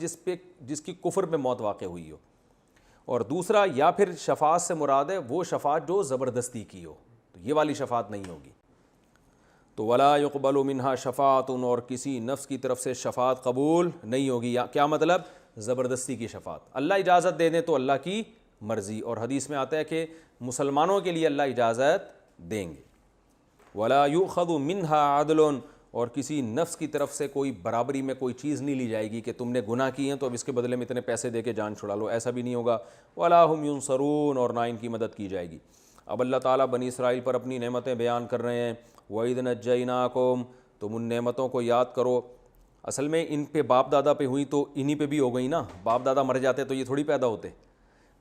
جس کی کفر پہ موت واقع ہوئی ہو، اور دوسرا یا پھر شفاعت سے مراد ہے وہ شفاعت جو زبردستی کی ہو، تو یہ والی شفاعت نہیں ہوگی۔ تو ولا يقبل منها شفاعت، اور کسی نفس کی طرف سے شفاعت قبول نہیں ہوگی۔ کیا مطلب؟ زبردستی کی شفاعت، اللہ اجازت دے دیں تو اللہ کی مرضی، اور حدیث میں آتا ہے کہ مسلمانوں کے لیے اللہ اجازت دیں گے۔ ولا یؤخذ منها عدل، اور کسی نفس کی طرف سے کوئی برابری میں کوئی چیز نہیں لی جائے گی کہ تم نے گناہ کیے ہیں تو اب اس کے بدلے میں اتنے پیسے دے کے جان چھڑا لو، ایسا بھی نہیں ہوگا۔ ولا هم ینصرون، اور نہ ان کی مدد کی جائے گی۔ اب اللہ تعالیٰ بنی اسرائیل پر اپنی نعمتیں بیان کر رہے ہیں۔ وَإِذْ نَجَّيْنَاكُمْ، تم ان نعمتوں کو یاد کرو۔ اصل میں ان پہ باپ دادا پہ ہوئی تو انہی پہ بھی ہو گئی نا، باپ دادا مر جاتے تو یہ تھوڑی پیدا ہوتے۔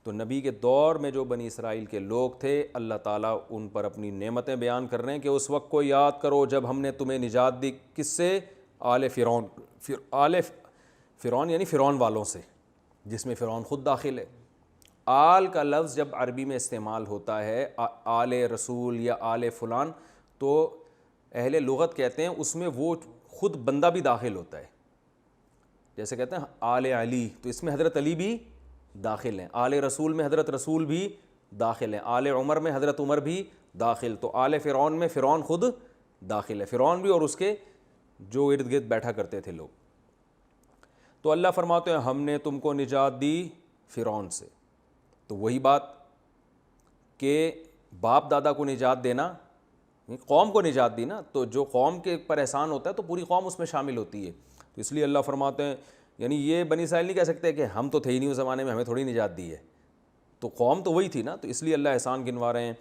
تو نبی کے دور میں جو بنی اسرائیل کے لوگ تھے، اللہ تعالیٰ ان پر اپنی نعمتیں بیان کر رہے ہیں کہ اس وقت کو یاد کرو جب ہم نے تمہیں نجات دی۔ کس سے؟ آل فرعون، آل فرعون یعنی فرعون والوں سے، جس میں فرعون خود داخل ہے۔ آل کا لفظ جب عربی میں استعمال ہوتا ہے، آل رسول یا آل فلان، تو اہل لغت کہتے ہیں اس میں وہ خود بندہ بھی داخل ہوتا ہے۔ جیسے کہتے ہیں آل علی، تو اس میں حضرت علی بھی داخل ہیں۔ آل رسول میں حضرت رسول بھی داخل ہیں۔ آل عمر میں حضرت عمر بھی داخل۔ تو آل فرعون میں فرعون خود داخل ہے، فرعون بھی اور اس کے جو ارد گرد بیٹھا کرتے تھے لوگ۔ تو اللہ فرماتے ہیں ہم نے تم کو نجات دی فرعون سے۔ تو وہی بات کہ باپ دادا کو نجات دینا، قوم کو نجات دی نا، تو جو قوم کے پر احسان ہوتا ہے تو پوری قوم اس میں شامل ہوتی ہے۔ تو اس لیے اللہ فرماتے ہیں، یعنی یہ بنی اسرائیل نہیں کہہ سکتے کہ ہم تو تھے ہی نہیں اس زمانے میں، ہمیں تھوڑی نجات دی ہے، تو قوم تو وہی تھی نا، تو اس لیے اللہ احسان گنوا رہے ہیں۔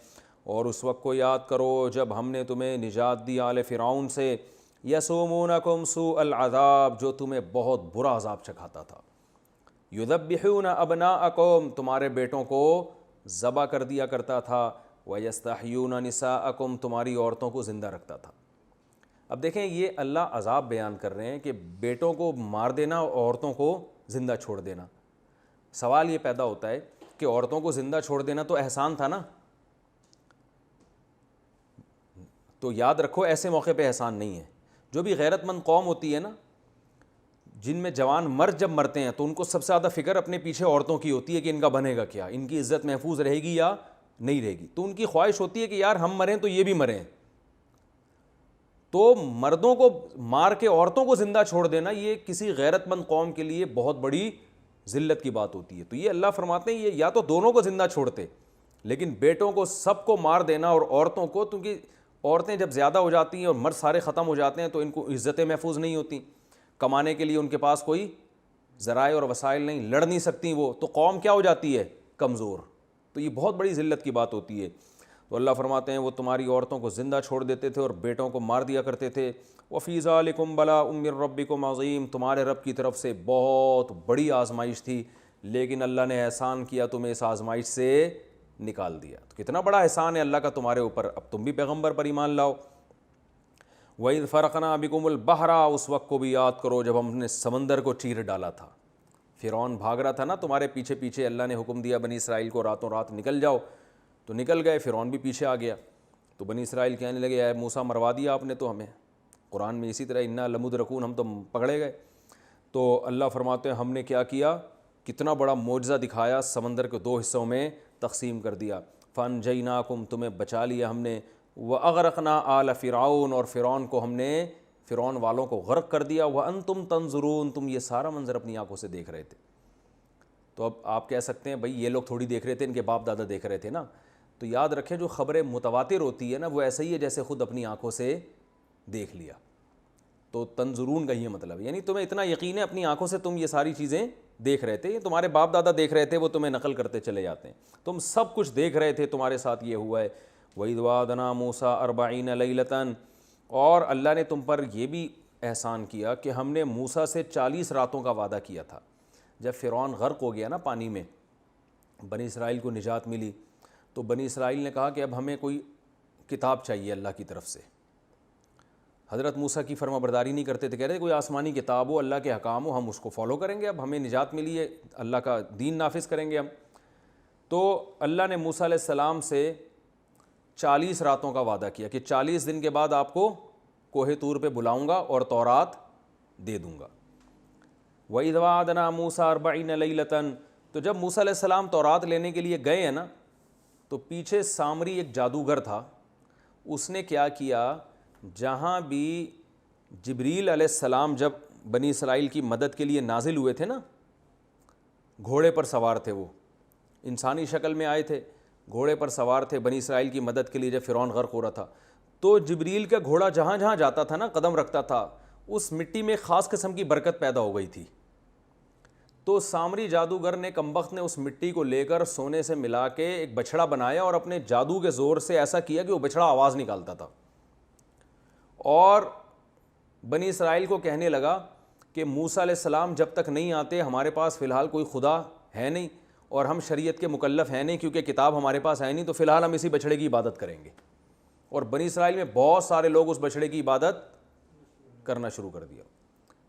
اور اس وقت کو یاد کرو جب ہم نے تمہیں نجات دی آل فرعون سے، یسومونکم سوء العذاب، جو تمہیں بہت برا عذاب چکھاتا تھا۔ یذبحون ابناءکم، تمہارے بیٹوں کو ذبح کر دیا کرتا تھا۔ ویستحیون نساءکم، تمہاری عورتوں کو زندہ رکھتا تھا۔ اب دیکھیں یہ اللہ عذاب بیان کر رہے ہیں کہ بیٹوں کو مار دینا اور عورتوں کو زندہ چھوڑ دینا۔ سوال یہ پیدا ہوتا ہے کہ عورتوں کو زندہ چھوڑ دینا تو احسان تھا نا، تو یاد رکھو ایسے موقع پہ احسان نہیں ہے۔ جو بھی غیرت مند قوم ہوتی ہے نا، جن میں جوان مرد جب مرتے ہیں تو ان کو سب سے زیادہ فکر اپنے پیچھے عورتوں کی ہوتی ہے کہ ان کا بنے گا کیا، ان کی عزت محفوظ رہے گی یا نہیں رہے گی۔ تو ان کی خواہش ہوتی ہے کہ یار ہم مریں تو یہ بھی مریں۔ تو مردوں کو مار کے عورتوں کو زندہ چھوڑ دینا یہ کسی غیرت مند قوم کے لیے بہت بڑی ذلت کی بات ہوتی ہے۔ تو یہ اللہ فرماتے ہیں یہ یا تو دونوں کو زندہ چھوڑتے، لیکن بیٹوں کو سب کو مار دینا اور عورتوں کو، کیونکہ عورتیں جب زیادہ ہو جاتی ہیں اور مرد سارے ختم ہو جاتے ہیں تو ان کو عزتیں محفوظ نہیں ہوتی، کمانے کے لیے ان کے پاس کوئی ذرائع اور وسائل نہیں، لڑ نہیں سکتی وہ، تو قوم کیا ہو جاتی ہے؟ کمزور۔ تو یہ بہت بڑی ذلت کی بات ہوتی ہے۔ تو اللہ فرماتے ہیں وہ تمہاری عورتوں کو زندہ چھوڑ دیتے تھے اور بیٹوں کو مار دیا کرتے تھے۔ وَفِي ذَلِكُمْ بَلَاءٌ مِّن رَّبِّكُمْ عَظِيمٌ، تمہارے رب کی طرف سے بہت بڑی آزمائش تھی، لیکن اللہ نے احسان کیا تمہیں اس آزمائش سے نکال دیا۔ تو کتنا بڑا احسان ہے اللہ کا تمہارے اوپر، اب تم بھی پیغمبر پر ایمان لاؤ۔ وَإِذْ فَرَقْنَا بِكُمُ الْبَحْرَ، اس وقت کو بھی یاد کرو جب ہم نے سمندر کو چیر ڈالا تھا۔ فرعون بھاگ رہا تھا نا تمہارے پیچھے پیچھے، اللہ نے حکم دیا بنی اسرائیل کو راتوں رات نکل جاؤ، تو نکل گئے، فرعون بھی پیچھے آ گیا۔ تو بنی اسرائیل کہنے لگے اے موسیٰ مروا دیا آپ نے تو ہمیں، قرآن میں اسی طرح انا لمدرکون، ہم تو پکڑے گئے۔ تو اللہ فرماتے ہیں ہم نے کیا کیا، کتنا بڑا معجزہ دکھایا، سمندر کو دو حصوں میں تقسیم کر دیا۔ فَانْجَيْنَاكُمْ، تمہیں بچا لیا ہم نے، وَأَغْرَقْنَا آلَ فِرْعَوْنَ، اور فرعون کو ہم نے، فرعون والوں کو غرق کر دیا۔ وَأَنْتُمْ تَنْظُرُونَ، تم یہ سارا منظر اپنی آنکھوں سے دیکھ رہے تھے۔ تو اب آپ کہہ سکتے ہیں بھائی یہ لوگ تھوڑی دیکھ رہے تھے، ان کے باپ دادا دیکھ رہے تھے نا۔ تو یاد رکھیں جو خبریں متواتر ہوتی ہے نا وہ ایسا ہی ہے جیسے خود اپنی آنکھوں سے دیکھ لیا۔ تو تنظرون کا یہ مطلب ہے، یعنی تمہیں اتنا یقین ہے اپنی آنکھوں سے تم یہ ساری چیزیں دیکھ رہے تھے، تمہارے باپ دادا دیکھ رہے تھے، وہ تمہیں نقل کرتے چلے جاتے ہیں، تم سب کچھ دیکھ رہے تھے، تمہارے ساتھ یہ ہوا ہے۔ وَإِذْ وَعَدْنَا مُوسَىٰ 40 لَيْلَةً، اور اللہ نے تم پر یہ بھی احسان کیا کہ ہم نے موسیٰ سے 40 راتوں کا وعدہ کیا تھا۔ جب فرعون غرق ہو گیا نا پانی میں، بنی اسرائیل کو نجات ملی، تو بنی اسرائیل نے کہا کہ اب ہمیں کوئی کتاب چاہیے اللہ کی طرف سے۔ حضرت موسیٰ کی فرما برداری نہیں کرتے تھے، کہہ رہے کوئی آسمانی کتاب ہو، اللہ کے احکام ہو، ہم اس کو فالو کریں گے، اب ہمیں نجات ملی ہے، اللہ کا دین نافذ کریں گے ہم۔ تو اللہ نے موسیٰ علیہ السلام سے 40 راتوں کا وعدہ کیا کہ 40 دن کے بعد آپ کو کوہ طور پہ بلاؤں گا اور تورات دے دوں گا۔ وَإِذْ وَعَدْنَا مُوسَىٰ 40 لَيْلَةً، تو جب موسیٰ علیہ السلام تورات لینے کے لیے گئے ہیں نا، تو پیچھے سامری ایک جادوگر تھا، اس نے کیا کیا، جہاں بھی جبریل علیہ السلام جب بنی اسرائیل کی مدد کے لیے نازل ہوئے تھے نا، گھوڑے پر سوار تھے، وہ انسانی شکل میں آئے تھے، گھوڑے پر سوار تھے بنی اسرائیل کی مدد کے لیے جب فرعون غرق ہو رہا تھا. تو جبریل کا گھوڑا جہاں جہاں جاتا تھا نا، قدم رکھتا تھا، اس مٹی میں خاص قسم کی برکت پیدا ہو گئی تھی. تو سامری جادوگر نے کمبخت نے اس مٹی کو لے کر سونے سے ملا کے ایک بچھڑا بنایا اور اپنے جادو کے زور سے ایسا کیا کہ وہ بچھڑا آواز نکالتا تھا، اور بنی اسرائیل کو کہنے لگا کہ موسیٰ علیہ السلام جب تک نہیں آتے ہمارے پاس فی الحال کوئی خدا ہے نہیں اور ہم شریعت کے مکلف ہیں نہیں، کیونکہ کتاب ہمارے پاس ہے نہیں، تو فی الحال ہم اسی بچھڑے کی عبادت کریں گے. اور بنی اسرائیل میں بہت سارے لوگ اس بچھڑے کی عبادت کرنا شروع کر دیا،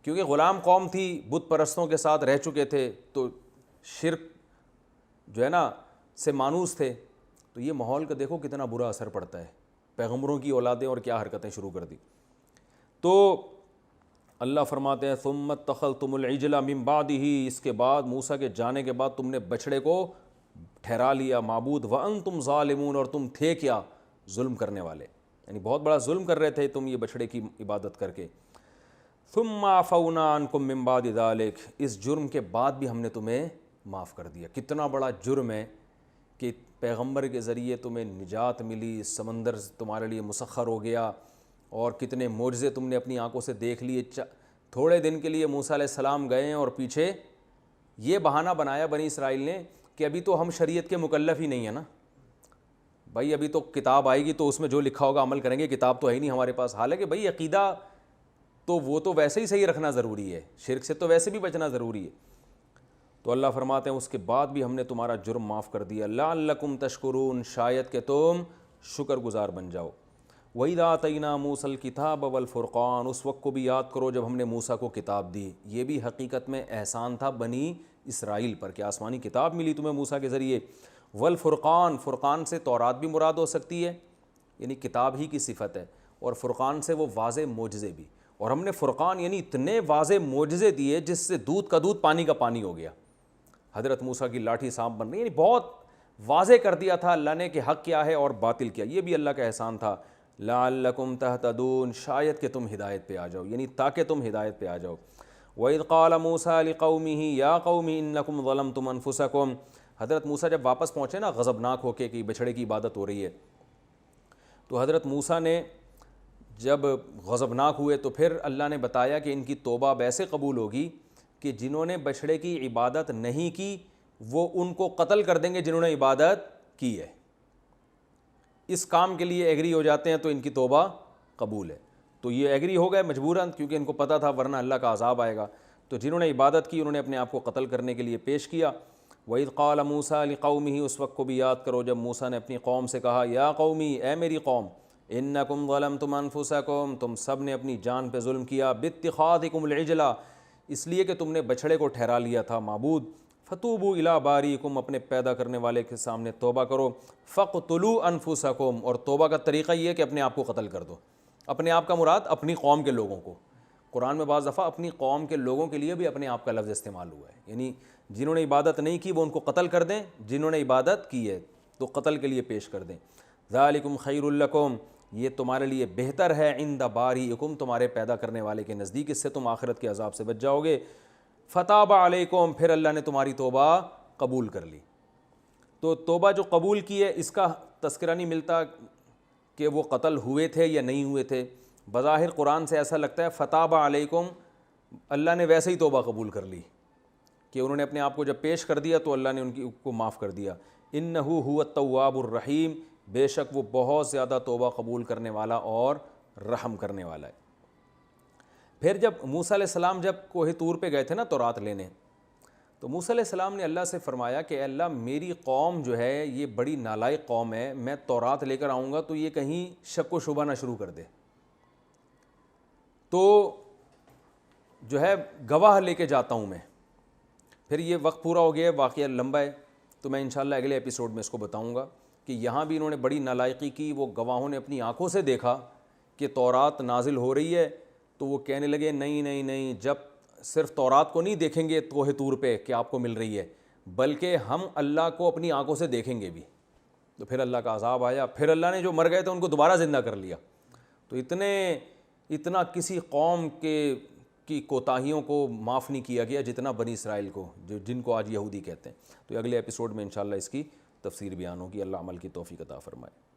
کیونکہ غلام قوم تھی، بت پرستوں کے ساتھ رہ چکے تھے، تو شرک جو ہے نا سے مانوس تھے. تو یہ ماحول کا دیکھو کتنا برا اثر پڑتا ہے، پیغمبروں کی اولادیں اور کیا حرکتیں شروع کر دی. تو اللہ فرماتے ہیں ثم اتخذتم العجل من بعدہ، اس کے بعد موسیٰ کے جانے کے بعد تم نے بچھڑے کو ٹھہرا لیا معبود، وانتم ظالمون، اور تم تھے کیا؟ ظلم کرنے والے، یعنی بہت بڑا ظلم کر رہے تھے تم یہ بچھڑے کی عبادت کر کے. ثم عفونا عنکم من بعد ذلک، اس جرم کے بعد بھی ہم نے تمہیں معاف کر دیا. کتنا بڑا جرم ہے کہ پیغمبر کے ذریعے تمہیں نجات ملی، سمندر تمہارے لیے مسخر ہو گیا، اور کتنے معجزے تم نے اپنی آنکھوں سے دیکھ لیے. تھوڑے دن کے لیے موسیٰ علیہ السلام گئے اور پیچھے یہ بہانہ بنایا بنی اسرائیل نے کہ ابھی تو ہم شریعت کے مکلف ہی نہیں ہیں نا بھائی، ابھی تو کتاب آئے گی تو اس میں جو لکھا ہوگا عمل کریں گے، کتاب تو ہے ہی نہیں ہمارے پاس. حالانکہ بھائی عقیدہ تو وہ تو ویسے ہی صحیح رکھنا ضروری ہے، شرک سے تو ویسے بھی بچنا ضروری ہے. تو اللہ فرماتے ہیں اس کے بعد بھی ہم نے تمہارا جرم معاف کر دیا. لعلکم تشکرون، شاید کہ تم شکر گزار بن جاؤ. وَإِذَا آتَيْنَا مُوسَى الْكِتَابَ وَالْفُرْقَانَ، اس وقت کو بھی یاد کرو جب ہم نے موسیٰ کو کتاب دی. یہ بھی حقیقت میں احسان تھا بنی اسرائیل پر کہ آسمانی کتاب ملی تمہیں موسیٰ کے ذریعے. والفرقان، فرقان سے تورات بھی مراد ہو سکتی ہے، یعنی کتاب ہی کی صفت ہے، اور فرقان سے وہ واضح معجزے بھی. اور ہم نے فرقان یعنی اتنے واضح معجزے دیے جس سے دودھ کا دودھ پانی کا پانی ہو گیا. حضرت موسیٰ کی لاٹھی سانپ بن رہی، یعنی بہت واضح کر دیا تھا اللہ نے کہ حق کیا ہے اور باطل کیا. یہ بھی اللہ کا احسان تھا. لعلکم تہتدون، شاید کہ تم ہدایت پہ آ جاؤ، یعنی تاکہ تم ہدایت پہ آ جاؤ. وَإِذْ قَالَ مُوسَىٰ لِقَوْمِهِ يَا قَوْمِ إِنَّكُمْ ظَلَمْتُمْ أَنفُسَكُمْ، حضرت موسیٰ جب واپس پہنچے نا غضبناک ہو کے کہ بچھڑے کی عبادت ہو رہی ہے، تو حضرت موسیٰ نے جب غضبناک ہوئے تو پھر اللہ نے بتایا کہ ان کی توبہ اب ایسے قبول ہوگی کہ جنہوں نے بچھڑے کی عبادت نہیں کی وہ ان کو قتل کر دیں گے جنہوں نے عبادت کی ہے. اس کام کے لیے ایگری ہو جاتے ہیں تو ان کی توبہ قبول ہے. تو یہ ایگری ہو گئے مجبوراً، کیونکہ ان کو پتہ تھا ورنہ اللہ کا عذاب آئے گا. تو جنہوں نے عبادت کی انہوں نے اپنے آپ کو قتل کرنے کے لیے پیش کیا. وَإِذْ قَالَ مُوسَىٰ لِقَوْمِهِ، اس وقت کو بھی یاد کرو جب موسیٰ نے اپنی قوم سے کہا یا قومی، اے میری قوم، اِنَّكُمْ ظَلَمْتُمْ أَنفُسَكُمْ، تم سب نے اپنی جان پہ ظلم کیا، بِاتِّخَاذِكُمُ الْعِجْلَ، اس لیے کہ تم نے بچھڑے کو ٹھہرا لیا تھا معبود. فَتُوبُوا إِلَىٰ بَارِئِكُمْ، اپنے پیدا کرنے والے کے سامنے توبہ کرو. فَاقْتُلُوا أَنفُسَكُمْ، اور توبہ کا طریقہ یہ ہے کہ اپنے آپ کو قتل کر دو. اپنے آپ کا مراد اپنی قوم کے لوگوں کو. قرآن میں بعض دفعہ اپنی قوم کے لوگوں کے لیے بھی اپنے آپ کا لفظ استعمال ہوا ہے، یعنی جنہوں نے عبادت نہیں کی وہ ان کو قتل کر دیں، جنہوں نے عبادت کی ہے تو قتل کے لیے پیش کر دیں. ذَلِكُمْ خَيْرٌ لَكُمْ، یہ تمہارے لیے بہتر ہے، عند بارئکم، تمہارے پیدا کرنے والے کے نزدیک، اس سے تم آخرت کے عذاب سے بچ جاؤ گے. فتاب علیکم، پھر اللہ نے تمہاری توبہ قبول کر لی. تو توبہ جو قبول کی ہے اس کا تذکرہ نہیں ملتا کہ وہ قتل ہوئے تھے یا نہیں ہوئے تھے. بظاہر قرآن سے ایسا لگتا ہے فتاب علیکم، اللہ نے ویسے ہی توبہ قبول کر لی کہ انہوں نے اپنے آپ کو جب پیش کر دیا تو اللہ نے ان کی کو معاف کر دیا. انہ هو التواب الرحیم، بے شک وہ بہت زیادہ توبہ قبول کرنے والا اور رحم کرنے والا ہے. پھر جب موسیٰ علیہ السلام جب کوہ طور پہ گئے تھے نا تورات لینے، تو موسیٰ علیہ السلام نے اللہ سے فرمایا کہ اے اللہ میری قوم جو ہے یہ بڑی نالائق قوم ہے، میں تورات لے کر آؤں گا تو یہ کہیں شک و شبہ نہ شروع کر دے. تو جو ہے گواہ لے کے جاتا ہوں میں. پھر یہ وقت پورا ہو گیا، واقعہ لمبا ہے تو میں انشاءاللہ اگلے ایپیسوڈ میں اس کو بتاؤں گا کہ یہاں بھی انہوں نے بڑی نالائقی کی. وہ گواہوں نے اپنی آنکھوں سے دیکھا کہ تورات نازل ہو رہی ہے تو وہ کہنے لگے نہیں نہیں نہیں، جب صرف تورات کو نہیں دیکھیں گے کوہ طور پہ کہ آپ کو مل رہی ہے، بلکہ ہم اللہ کو اپنی آنکھوں سے دیکھیں گے بھی. تو پھر اللہ کا عذاب آیا، پھر اللہ نے جو مر گئے تھے ان کو دوبارہ زندہ کر لیا. تو اتنا کسی قوم کے کی کوتاہیوں کو معاف نہیں کیا گیا جتنا بنی اسرائیل کو، جن کو آج یہودی کہتے ہیں. تو اگلے ایپیسوڈ میں انشاءاللہ اس کی تفسیر بیان ہوگی. اللہ عمل کی توفیق عطا فرمائے.